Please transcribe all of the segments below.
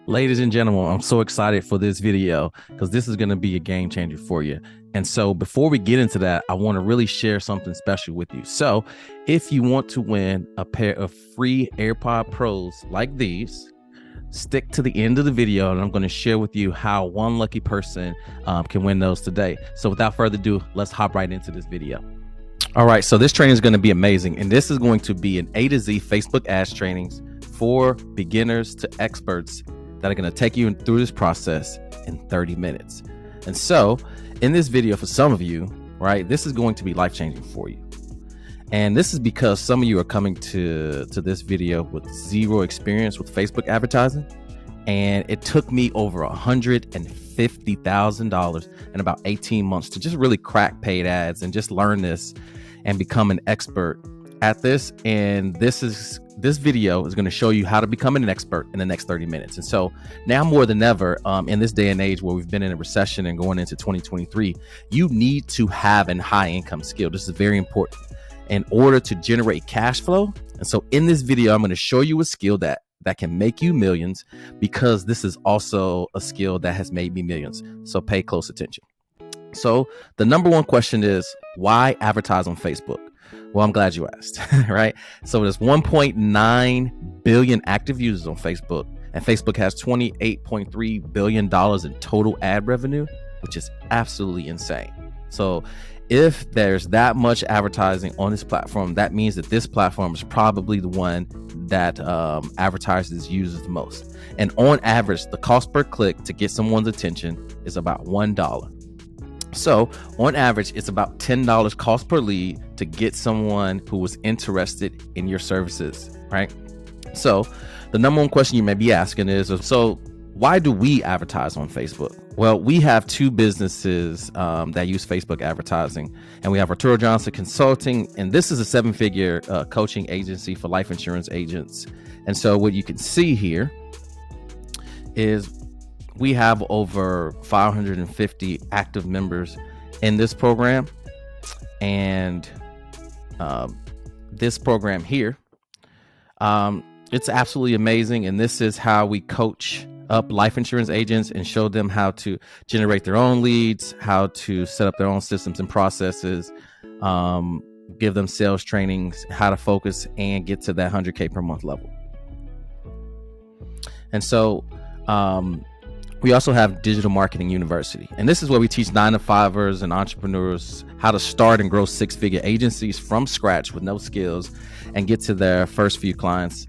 Ladies and gentlemen, I'm so excited for this video because this is going to be a game changer for you. And so before we get into that, I want to really share something special with you. So if you want to win a pair of free AirPod Pros like these, stick to the end of the video and I'm going to share with you how one lucky person can win those today. So without further ado, let's hop right into this video. All right, so this training is going to be amazing. And this is going to be an A to Z Facebook ads trainings for beginners to experts that are going to take you through this process in 30 minutes. And so in this video, for some of you, right, this is going to be life-changing for you. And this is because some of you are coming to this video with zero experience with Facebook advertising. And it took me over $150,000 in about 18 months to just really crack paid ads and just learn this and become an expert at this. And this video is going to show you how to become an expert in the next 30 minutes. And so now more than ever, in this day and age where we've been in a recession and going into 2023, you need to have a high income skill. This is very important in order to generate cash flow. And so in this video, I'm going to show you a skill that can make you millions, because this is also a skill that has made me millions. So pay close attention. So the number one question is, why advertise on Facebook? Well, I'm glad you asked, right? So there's 1.9 billion active users on Facebook, and Facebook has $28.3 billion in total ad revenue, which is absolutely insane. So if there's that much advertising on this platform, that means that this platform is probably the one that advertisers use the most. And on average, the cost per click to get someone's attention is about $1. So on average, it's about $10 cost per lead to get someone who was interested in your services, right? So the number one question you may be asking is, so why do we advertise on Facebook? Well, we have two businesses that use Facebook advertising, and we have Arturo Consulting, and this is a 7-figure coaching agency for life insurance agents. And so what you can see here is we have over 550 active members in this program. And this program here, it's absolutely amazing. And this is how we coach up life insurance agents and show them how to generate their own leads, how to set up their own systems and processes, give them sales trainings, how to focus and get to that 100K per month level. And so, we also have Digital Marketing University, and this is where we teach 9-to-5ers and entrepreneurs how to start and grow 6-figure agencies from scratch with no skills and get to their first few clients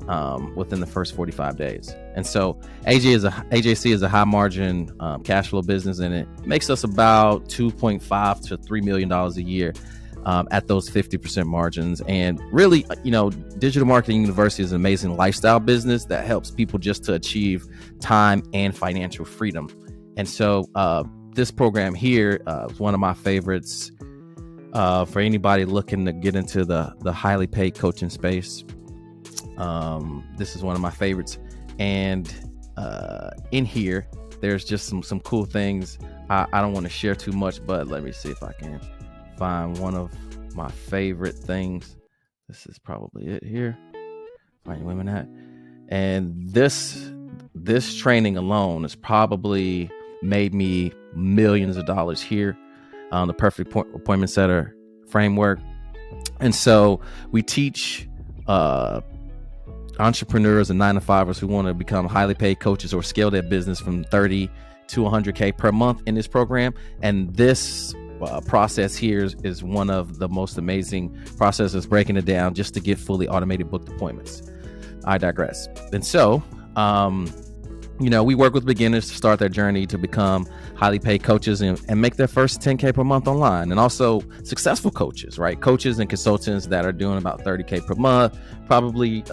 within the first 45 days. And so AJC is a high margin cash flow business, and it makes us about $2.5 to $3 million a year at those 50% margins. And really, Digital Marketing University is an amazing lifestyle business that helps people just to achieve time and financial freedom. And so this program here is one of my favorites for anybody looking to get into the highly paid coaching space. This is one of my favorites. And in here, there's just some cool things. I don't want to share too much, but let me see if I can find one of my favorite things. This is probably it here. Find your women at. And this training alone has probably made me millions of dollars here on the perfect appointment setter framework. And so we teach entrepreneurs and 9-to-5ers who want to become highly paid coaches or scale their business from 30 to 100K per month in this program. And this process here is one of the most amazing processes, breaking it down just to get fully automated booked appointments. I digress. And so, we work with beginners to start their journey to become highly paid coaches and make their first 10K per month online. And also successful coaches, right? Coaches and consultants that are doing about 30K per month, probably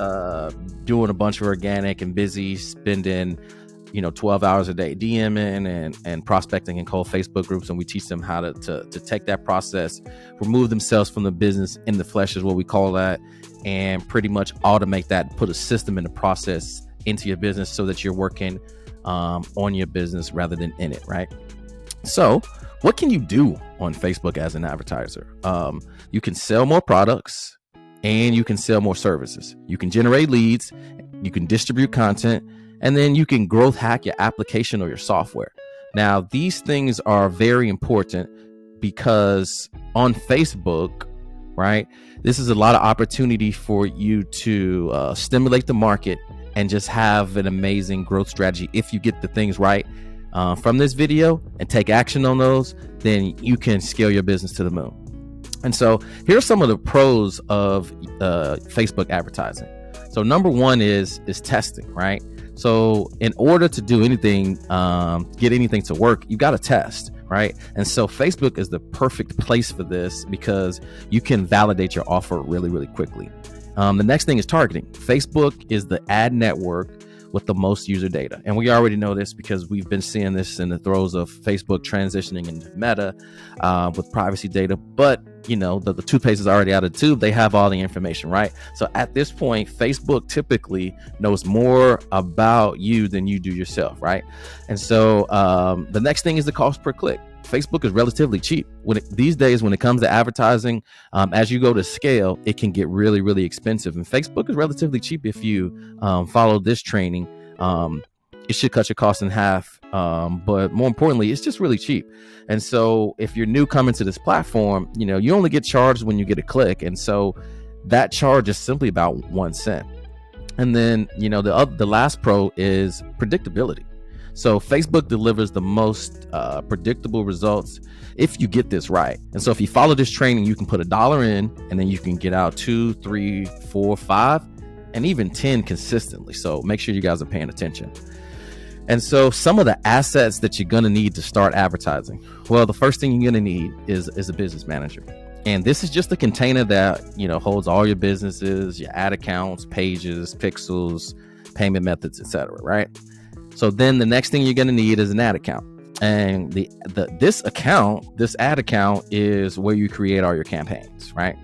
doing a bunch of organic and busy, spending 12 hours a day DMing and prospecting in cold Facebook groups. And we teach them how to take that process, remove themselves from the business in the flesh is what we call that, and pretty much automate that, put a system and a process into your business so that you're working on your business rather than in it, right? So what can you do on Facebook as an advertiser? You can sell more products and you can sell more services. You can generate leads, you can distribute content, And then you can growth hack your application or your software. Now, these things are very important because on Facebook, right, this is a lot of opportunity for you to stimulate the market and just have an amazing growth strategy. If you get the things right from this video and take action on those, then you can scale your business to the moon. And so here's some of the pros of Facebook advertising. So number one is testing, right? So in order to do anything, get anything to work, you got to test, right? And so Facebook is the perfect place for this because you can validate your offer really, really quickly. The next thing is targeting. Facebook is the ad network with the most user data. And we already know this because we've been seeing this in the throes of Facebook transitioning into Meta with privacy data. But, you know, the toothpaste is already out of the tube. They have all the information, right? So at this point, Facebook typically knows more about you than you do yourself, right? And so the next thing is the cost per click. Facebook is relatively cheap. These days, when it comes to advertising, as you go to scale, it can get really, really expensive. And Facebook is relatively cheap if you follow this training. It should cut your costs in half. But more importantly, it's just really cheap. And so if you're new coming to this platform, you know, you only get charged when you get a click. And so that charge is simply about 1 cent. And then, you know, the last pro is predictability. So Facebook delivers the most predictable results if you get this right. And so if you follow this training, you can put $1 in and then you can get out 2, 3, 4, 5, and even 10 consistently. So make sure you guys are paying attention. And so some of the assets that you're going to need to start advertising. Well, the first thing you're going to need is a business manager. And this is just a container that, you know, holds all your businesses, your ad accounts, pages, pixels, payment methods, etc. Right? So then the next thing you're going to need is an ad account. And this ad account is where you create all your campaigns, right?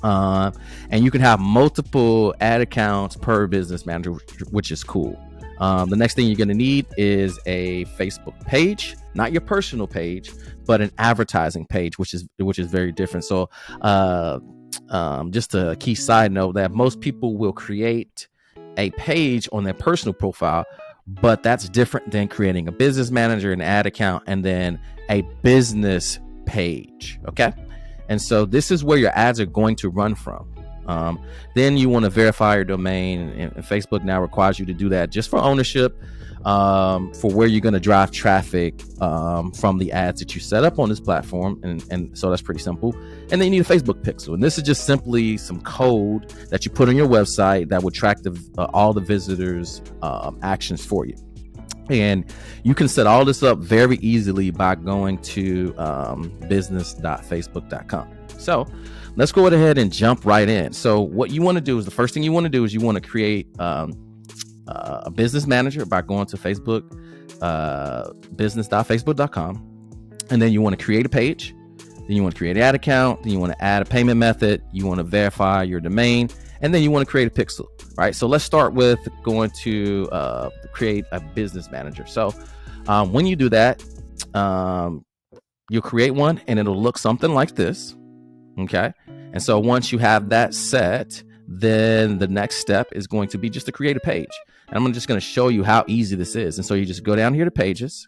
And you can have multiple ad accounts per business manager, which is cool. The next thing you're going to need is a Facebook page, not your personal page, but an advertising page, which is very different. So just a key side note that most people will create a page on their personal profile, but that's different than creating a business manager, an ad account, and then a business page. Okay. And so this is where your ads are going to run from. Then you want to verify your domain, and Facebook now requires you to do that just for ownership, for where you're going to drive traffic from the ads that you set up on this platform. And so that's pretty simple. And then you need a Facebook pixel. And this is just simply some code that you put on your website that will track all the visitors' actions for you. And you can set all this up very easily by going to business.facebook.com. So let's go ahead and jump right in. So what you want to do is, the first thing you want to do is you want to create a business manager by going to Facebook, business.facebook.com. And then you want to create a page. Then you want to create an ad account. Then you want to add a payment method. You want to verify your domain. And then you want to create a pixel, right? So let's start with going to create a business manager. So when you do that, you'll create one and it'll look something like this. Okay. And so once you have that set, then the next step is going to be just to create a page. And I'm just going to show you how easy this is. And so you just go down here to pages.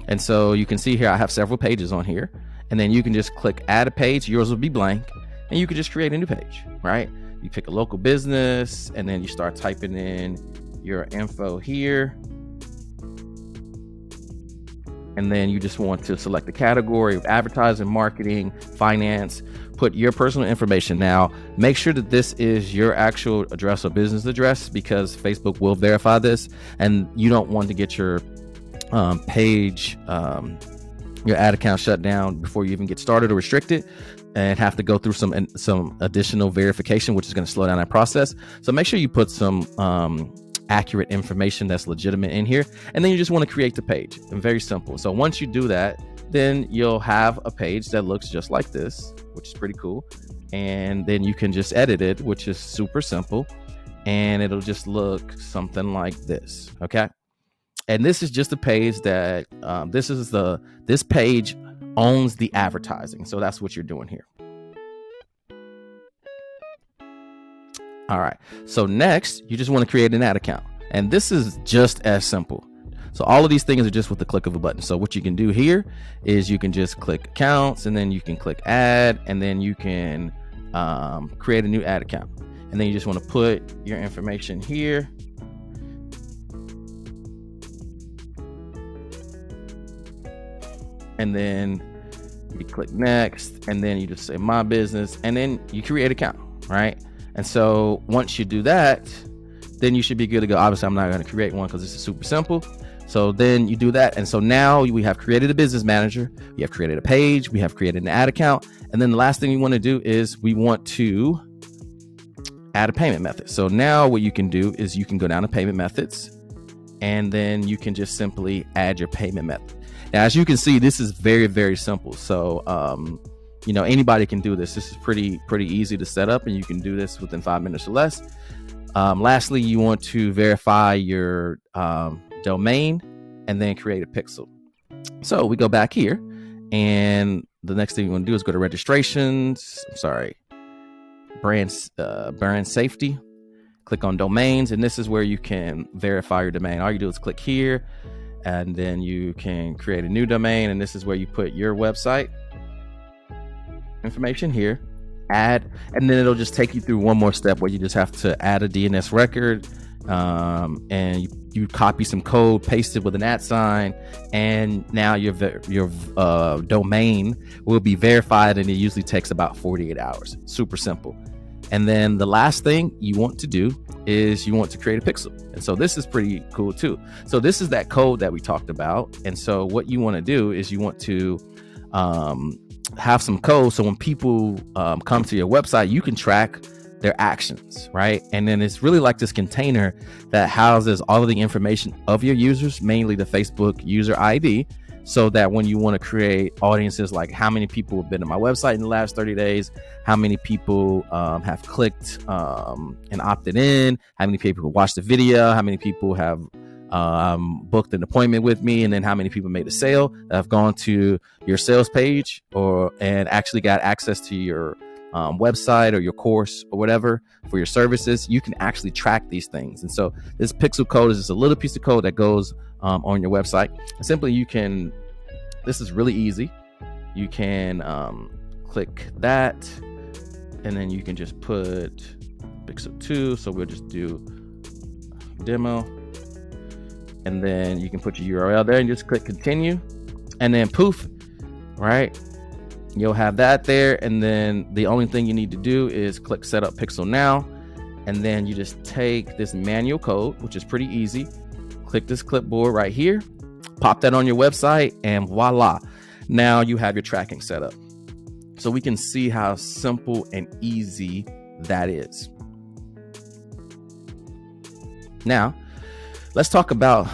And so you can see here, I have several pages on here. And then you can just click add a page. Yours will be blank. And you can just create a new page, right? You pick a local business and then you start typing in your info here. And then you just want to select the category of advertising, marketing, finance, put your personal information. Now, make sure that this is your actual address or business address, because Facebook will verify this, and you don't want to get your page, your ad account shut down before you even get started or restricted, and have to go through some additional verification, which is going to slow down that process. So make sure you put some accurate information that's legitimate in here, and then you just want to create the page. And very simple. So once you do that, then you'll have a page that looks just like this, which is pretty cool. And then you can just edit it, which is super simple, and it'll just look something like this. Okay. And this is just a page that this page owns the advertising. So that's what you're doing here. All right. So next, you just want to create an ad account. And this is just as simple. So all of these things are just with the click of a button. So what you can do here is you can just click accounts, and then you can click add, and then you can create a new ad account. And then you just want to put your information here. And then you click next, and then you just say my business, and then you create an account, right? And so once you do that, then you should be good to go. Obviously, I'm not going to create one because this is super simple. So then you do that. And so now we have created a business manager. We have created a page. We have created an ad account. And then the last thing we want to do is we want to add a payment method. So now what you can do is you can go down to payment methods, and then you can just simply add your payment method. Now, as you can see, this is very, very simple. So, anybody can do this. This is pretty easy to set up, and you can do this within 5 minutes or less. Lastly, you want to verify your domain and then create a pixel. So we go back here, and the next thing you want to do is go to registrations. Brand safety. Click on domains, and this is where you can verify your domain. All you do is click here, and then you can create a new domain, and this is where you put your website information here, add, and then it'll just take you through one more step where you just have to add a DNS record, and you copy some code, paste it with an @ sign, and now your domain will be verified, and it usually takes about 48 hours. Super simple. And then the last thing you want to do is you want to create a pixel. And so this is pretty cool too. So this is that code that we talked about. And so what you want to do is you want to have some code. So when people come to your website, you can track their actions, right? And then it's really like this container that houses all of the information of your users, mainly the Facebook user ID, so that when you want to create audiences, like how many people have been to my website in the last 30 days, how many people have clicked and opted in, how many people watched the video, how many people have booked an appointment with me, and then how many people made a sale that have gone to your sales page and actually got access to your website or your course or whatever for your services. You can actually track these things. And so this pixel code is just a little piece of code that goes on your website. And simply this is really easy. You can click that, and then you can just put pixel 2. So we'll just do demo, and then you can put your URL there and just click continue, and then poof, right? You'll have that there. And then the only thing you need to do is click set up pixel now. And then you just take this manual code, which is pretty easy. Click this clipboard right here, pop that on your website, and voila. Now you have your tracking set up. So we can see how simple and easy that is. Now, let's talk about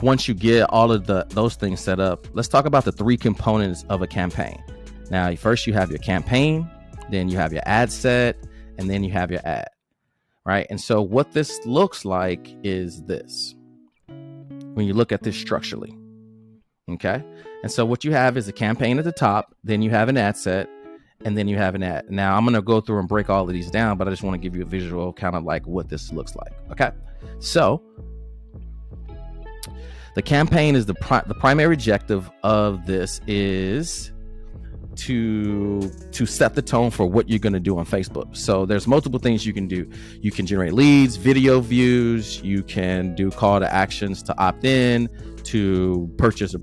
once you get all of those things set up, let's talk about the 3 components of a campaign. Now, first you have your campaign, then you have your ad set, and then you have your ad, right? And so what this looks like is this, when you look at this structurally, okay? And so what you have is a campaign at the top, then you have an ad set, and then you have an ad. Now, I'm going to go through and break all of these down, but I just want to give you a visual kind of like what this looks like, okay? So the campaign is the primary objective of this is to set the tone for what you're going to do on Facebook. So there's multiple things you can do. You can generate leads, video views. You can do call to actions to opt in, to purchase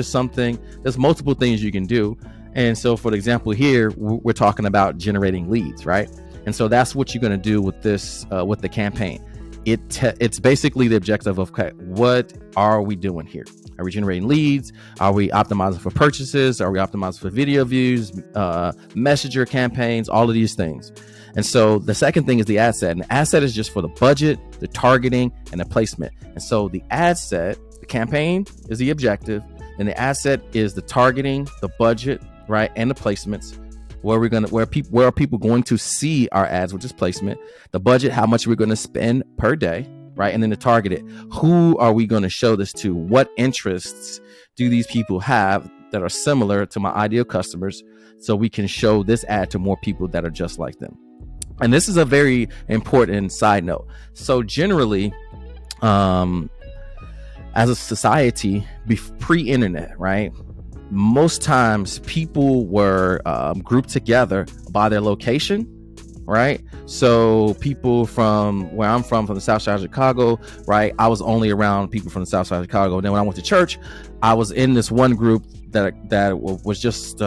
something. There's multiple things you can do. And so for example, here we're talking about generating leads, right? And so that's what you're going to do with this, with the campaign. It's basically the objective of, okay, what are we doing here? Are we generating leads? Are we optimizing for purchases? Are we optimizing for video views, messenger campaigns, all of these things? And so the second thing is the ad set. And the ad set is just for the budget, the targeting, and the placement. And so the ad set, the campaign is the objective, and the ad set is the targeting, the budget, right, and the placements. Where are people going to see our ads, which is placement, the budget, how much we're going to spend per day, right? And then to target it, who are we going to show this to? What interests do these people have that are similar to my ideal customers, so we can show this ad to more people that are just like them? And this is a very important side note. So generally, as a society, pre-internet, right? Most times people were grouped together by their location, right? So people from where I'm from the South Side of Chicago, right? I was only around people from the South Side of Chicago. And then when I went to church, I was in this one group that was just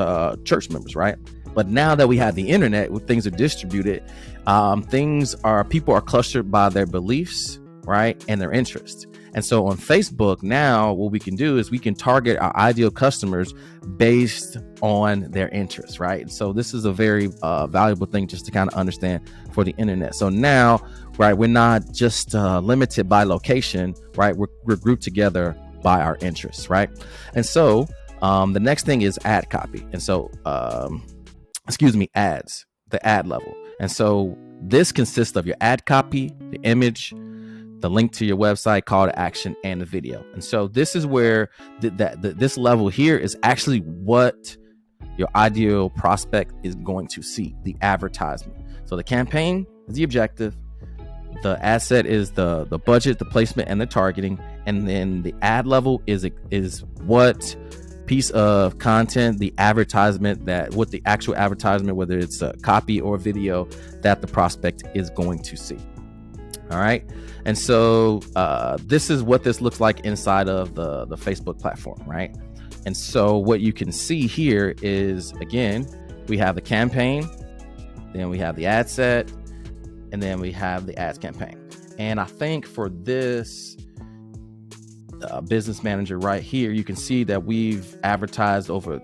church members, right? But now that we have the internet, things are distributed. People are clustered by their beliefs, right, and their interests. And so on Facebook now, what we can do is we can target our ideal customers based on their interests, right? And so this is a very valuable thing just to kind of understand for the internet. So now, right, we're not just limited by location, right? We're grouped together by our interests, right? And so the next thing is ad copy. And so, ads, the ad level. And so this consists of your ad copy, the image, the link to your website, call to action, and the video. And so this is where this level here is actually what your ideal prospect is going to see, the advertisement. So the campaign is the objective. The asset is the budget, the placement, and the targeting. And then the ad level is what piece of content, the advertisement, what the actual advertisement, whether it's a copy or video, that the prospect is going to see. All right. And so this is what this looks like inside of the Facebook platform, right? And so what you can see here is, again, we have the campaign, then we have the ad set, and then we have the ads campaign. And I think for this business manager right here, you can see that we've advertised over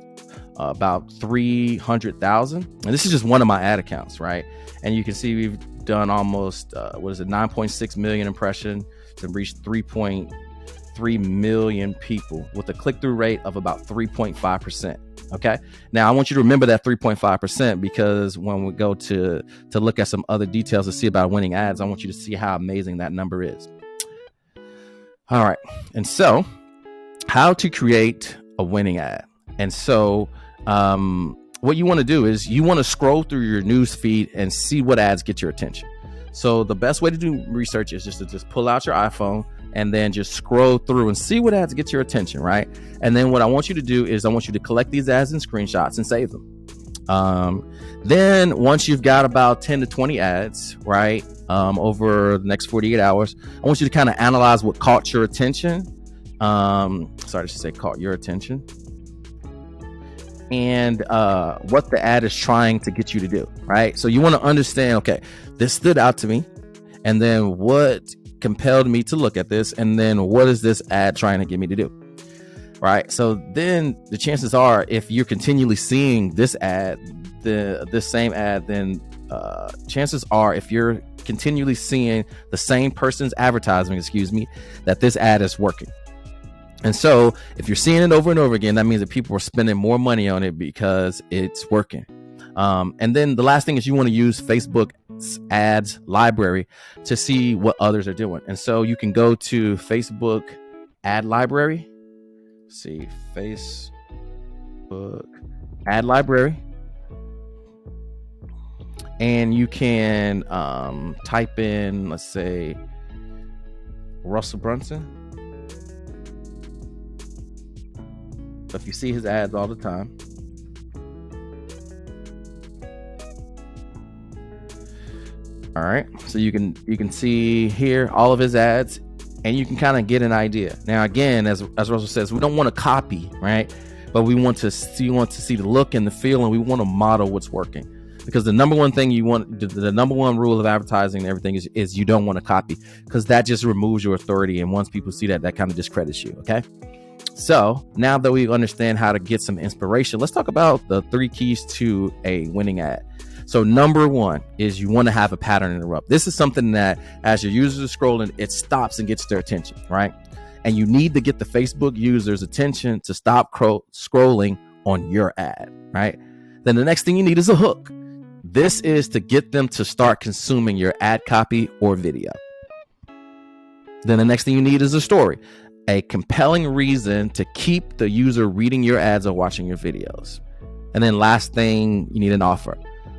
about 300,000. And this is just one of my ad accounts, right? And you can see we've done almost 9.6 million impressions to reach 3.3 million people with a click-through rate of about 3.5%. Okay. Now I want you to remember that 3.5% because when we go to look at some other details to see about winning ads, I want you to see how amazing that number is. All right. And so how to create a winning ad. And so what you want to do is you want to scroll through your news feed and see what ads get your attention. So the best way to do research is just to pull out your iPhone and then just scroll through and see what ads get your attention, right? And then what I want you to do is I want you to collect these ads in screenshots and save them. Then once you've got about 10 to 20 ads, right, over the next 48 hours, I want you to kind of analyze what caught your attention. Caught your attention. And what the ad is trying to get you to do, right? So you want to understand, okay, this stood out to me. And then what compelled me to look at this? And then what is this ad trying to get me to do? Right. So then the chances are, if you're continually seeing this ad, this same ad, then chances are, if you're continually seeing the same person's advertising, that this ad is working. And so if you're seeing it over and over again, that means that people are spending more money on it because it's working. And then the last thing is you want to use Facebook's ads library to see what others are doing. And so you can go to Facebook ad library. See, Facebook ad library. And you can type in, let's say, Russell Brunson. So if you see his ads all the time, all right, so you can see here all of his ads, and you can kind of get an idea. Now, again, as Russell says, we don't want to copy, right? But we want to see the look and the feel, and we want to model what's working. Because the number one thing the number one rule of advertising and everything is you don't want to copy, because that just removes your authority. And once people see that, that kind of discredits you. Okay. So now that we understand how to get some inspiration, let's talk about the 3 keys to a winning ad. So number 1 is you want to have a pattern interrupt. This is something that as your users are scrolling, it stops and gets their attention, right? And you need to get the Facebook users' attention to stop scrolling on your ad, right? Then the next thing you need is a hook. This is to get them to start consuming your ad copy or video. Then the next thing you need is a story, a compelling reason to keep the user reading your ads or watching your videos. And then last thing, you need an offer.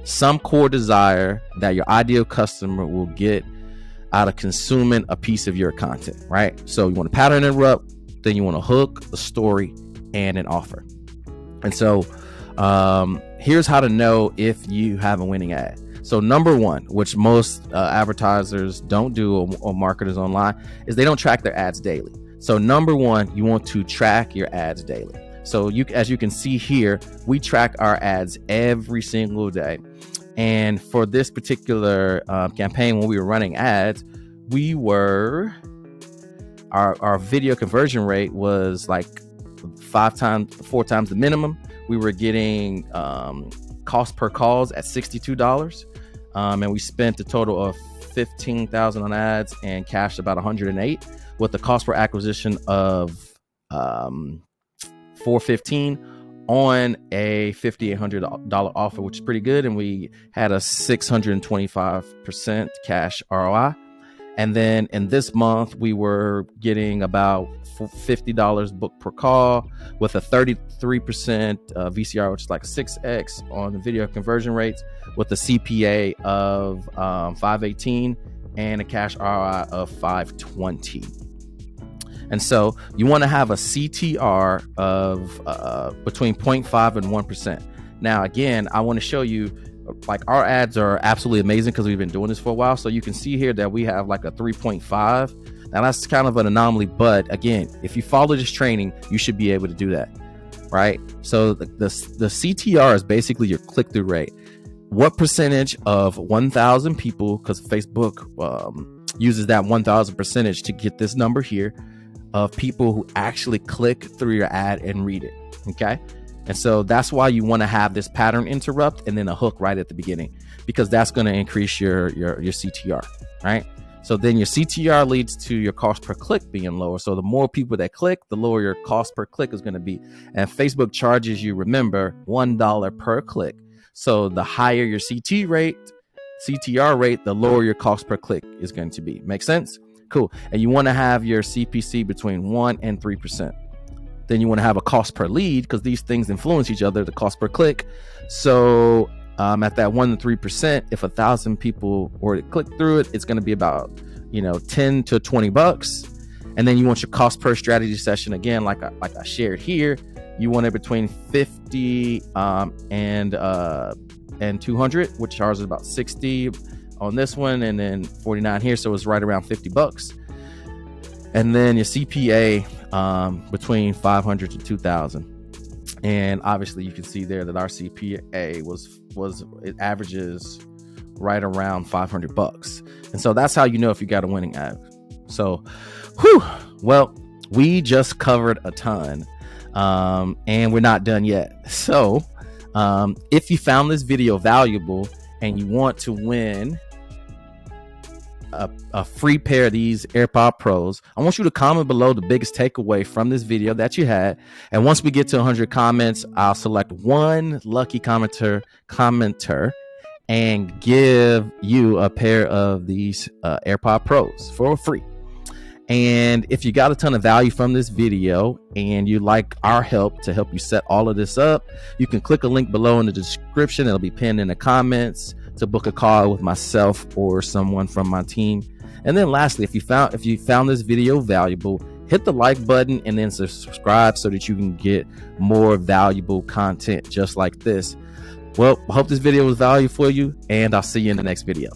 some core desire that your ideal customer will get out of consuming a piece of your content, right? So you want to pattern interrupt, then you want to hook, a story, and an offer. And so here's how to know if you have a winning ad. So number one, which most advertisers don't do or marketers online, is they don't track their ads daily. So number one, you want to track your ads daily. So as you can see here, we track our ads every single day. And for this particular campaign, when we were running ads, our video conversion rate was like 4 times the minimum. We were getting cost per calls at $62. And we spent a total of $15,000 on ads and cashed about $108 with the cost per acquisition of $415 on a $5,800 offer, which is pretty good. And we had a 625% cash ROI. And then in this month, we were getting about $50 booked per call with a 33% VCR, which is like 6x on the video conversion rates, with a CPA of $518 and a cash ROI of $520. And so you want to have a CTR of between 0.5 and 1%. Now, again, I want to show you, like, our ads are absolutely amazing because we've been doing this for a while. So you can see here that we have like a 3.5. Now that's kind of an anomaly, but again, if you follow this training, you should be able to do that, right? So the CTR is basically your click-through rate. What percentage of 1,000 people, because Facebook uses that 1,000 percentage to get this number here, of people who actually click through your ad and read it, okay? And so that's why you want to have this pattern interrupt and then a hook right at the beginning, because that's going to increase your CTR, right? So then your CTR leads to your cost per click being lower. So the more people that click, the lower your cost per click is going to be. And Facebook charges you, remember, $1 per click. So the higher your CTR rate, the lower your cost per click is going to be. Make sense? Cool. And you want to have your CPC between 1 and 3%. Then you want to have a cost per lead, because these things influence each other, the cost per click. So at that 1 to 3%, if 1,000 people were to click through it, it's going to be about, $10 to $20. And then you want your cost per strategy session, again, like I shared here, you want it between 50 and 200, which charges about 60 on this one, and then 49 here, so it's right around $50. And then your CPA between 500 to 2,000. And obviously you can see there that our CPA it averages right around $500. And so that's how you know if you got a winning ad. So, well, we just covered a ton, and we're not done yet. So if you found this video valuable and you want to win a free pair of these AirPod Pros, I want you to comment below the biggest takeaway from this video that you had. And once we get to 100 comments, I'll select one lucky commenter and give you a pair of these AirPod Pros for free. And if you got a ton of value from this video and you like our help to help you set all of this up, you can click a link below in the description. It'll be pinned in the comments to book a call with myself or someone from my team. And then lastly, if you found this video valuable, hit the like button and then subscribe so that you can get more valuable content just like this. Well, I hope this video was valuable for you, and I'll see you in the next video.